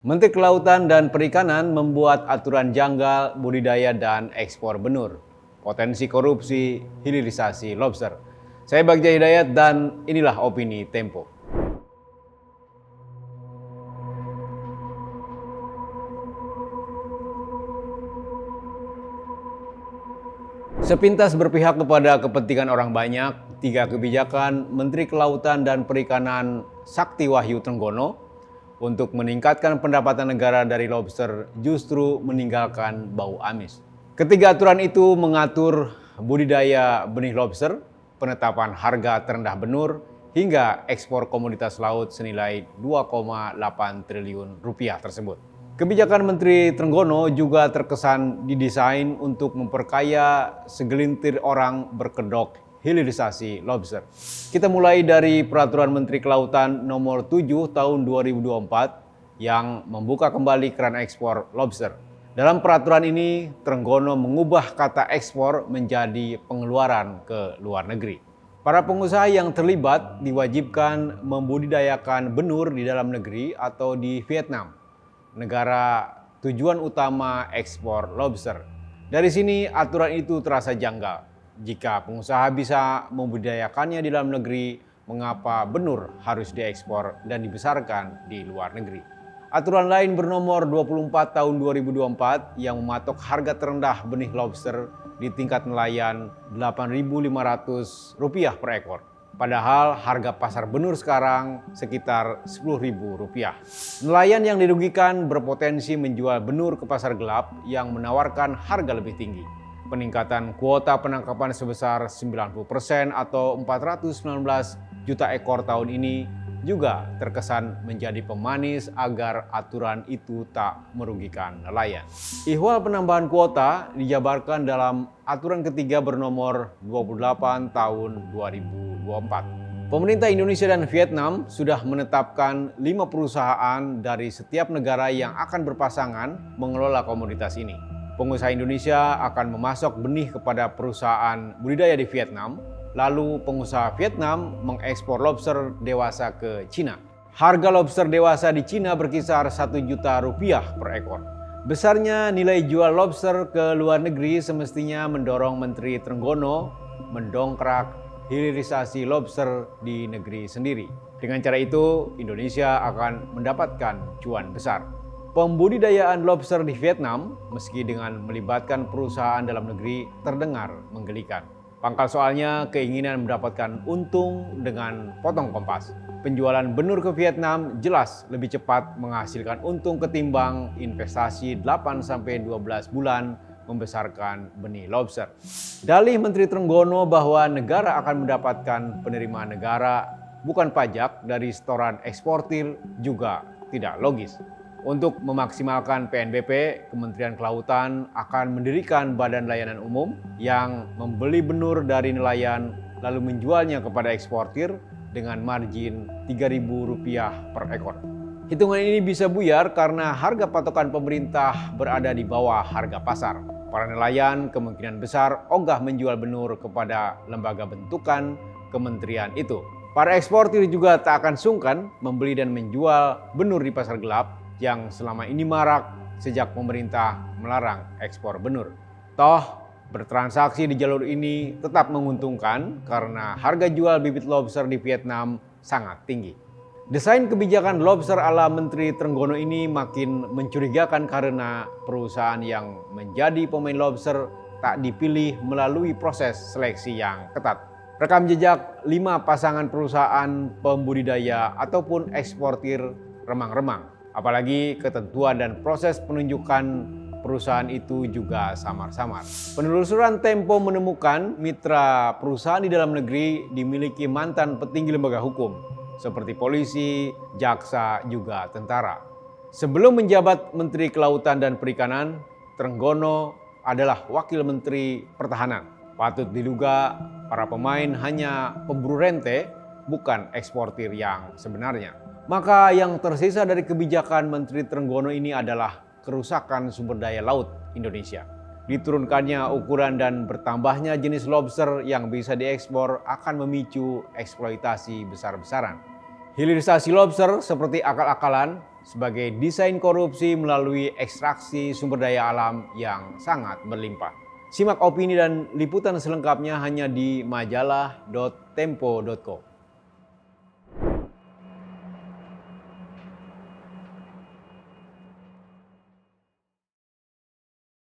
Menteri Kelautan dan Perikanan membuat aturan janggal budidaya dan ekspor benur. Potensi korupsi hilirisasi lobster. Saya Bagja Hidayat dan inilah opini Tempo. Sepintas berpihak kepada kepentingan orang banyak, 3 kebijakan Menteri Kelautan dan Perikanan Sakti Wahyu Trenggono untuk meningkatkan pendapatan negara dari lobster justru meninggalkan bau amis. Ketiga aturan itu mengatur budidaya benih lobster, penetapan harga terendah benur, hingga ekspor komoditas laut senilai 2,8 triliun rupiah tersebut. Kebijakan Menteri Trenggono juga terkesan didesain untuk memperkaya segelintir orang berkedok hilirisasi lobster. Kita mulai dari Peraturan Menteri Kelautan Nomor 7 Tahun 2024 yang membuka kembali keran ekspor lobster. Dalam peraturan ini, Trenggono mengubah kata ekspor menjadi pengeluaran ke luar negeri. Para pengusaha yang terlibat diwajibkan membudidayakan benur di dalam negeri atau di Vietnam, negara tujuan utama ekspor lobster. Dari sini aturan itu terasa janggal. Jika pengusaha bisa membudidayakannya di dalam negeri, mengapa benur harus diekspor dan dibesarkan di luar negeri? Aturan lain bernomor 24 tahun 2024 yang mematok harga terendah benih lobster di tingkat nelayan Rp8.500 per ekor. Padahal harga pasar benur sekarang sekitar Rp10.000. Nelayan yang dirugikan berpotensi menjual benur ke pasar gelap yang menawarkan harga lebih tinggi. Peningkatan kuota penangkapan sebesar 90% atau 419 juta ekor tahun ini juga terkesan menjadi pemanis agar aturan itu tak merugikan nelayan. Ihwal penambahan kuota dijabarkan dalam aturan ketiga bernomor 28 tahun 2024. Pemerintah Indonesia dan Vietnam sudah menetapkan 5 perusahaan dari setiap negara yang akan berpasangan mengelola komoditas ini. Pengusaha Indonesia akan memasok benih kepada perusahaan budidaya di Vietnam, lalu pengusaha Vietnam mengekspor lobster dewasa ke Cina. Harga lobster dewasa di Cina berkisar Rp1 juta per ekor. Besarnya nilai jual lobster ke luar negeri semestinya mendorong Menteri Trenggono mendongkrak hilirisasi lobster di negeri sendiri. Dengan cara itu, Indonesia akan mendapatkan cuan besar. Pembudidayaan lobster di Vietnam, meski dengan melibatkan perusahaan dalam negeri, terdengar menggelikan. Pangkal soalnya keinginan mendapatkan untung dengan potong kompas. Penjualan benur ke Vietnam jelas lebih cepat menghasilkan untung ketimbang investasi 8-12 bulan membesarkan benih lobster. Dalih Menteri Trenggono bahwa negara akan mendapatkan penerimaan negara bukan pajak dari setoran eksportir juga tidak logis. Untuk memaksimalkan PNBP, Kementerian Kelautan akan mendirikan badan layanan umum yang membeli benur dari nelayan lalu menjualnya kepada eksportir dengan margin Rp3.000 per ekor. Hitungan ini bisa buyar karena harga patokan pemerintah berada di bawah harga pasar. Para nelayan kemungkinan besar ogah menjual benur kepada lembaga bentukan kementerian itu. Para eksportir juga tak akan sungkan membeli dan menjual benur di pasar gelap yang selama ini marak sejak pemerintah melarang ekspor benur. Toh, bertransaksi di jalur ini tetap menguntungkan karena harga jual bibit lobster di Vietnam sangat tinggi. Desain kebijakan lobster ala Menteri Trenggono ini makin mencurigakan karena perusahaan yang menjadi pemain lobster tak dipilih melalui proses seleksi yang ketat. Rekam jejak 5 pasangan perusahaan pembudidaya ataupun eksportir remang-remang. Apalagi ketentuan dan proses penunjukan perusahaan itu juga samar-samar. Penelusuran Tempo menemukan mitra perusahaan di dalam negeri dimiliki mantan petinggi lembaga hukum, seperti polisi, jaksa, juga tentara. Sebelum menjabat Menteri Kelautan dan Perikanan, Trenggono adalah Wakil Menteri Pertahanan. Patut diduga para pemain hanya pemburu rente, bukan eksportir yang sebenarnya. Maka yang tersisa dari kebijakan Menteri Trenggono ini adalah kerusakan sumber daya laut Indonesia. Diturunkannya ukuran dan bertambahnya jenis lobster yang bisa diekspor akan memicu eksploitasi besar-besaran. Hilirisasi lobster seperti akal-akalan sebagai desain korupsi melalui ekstraksi sumber daya alam yang sangat berlimpah. Simak opini dan liputan selengkapnya hanya di majalah.tempo.co.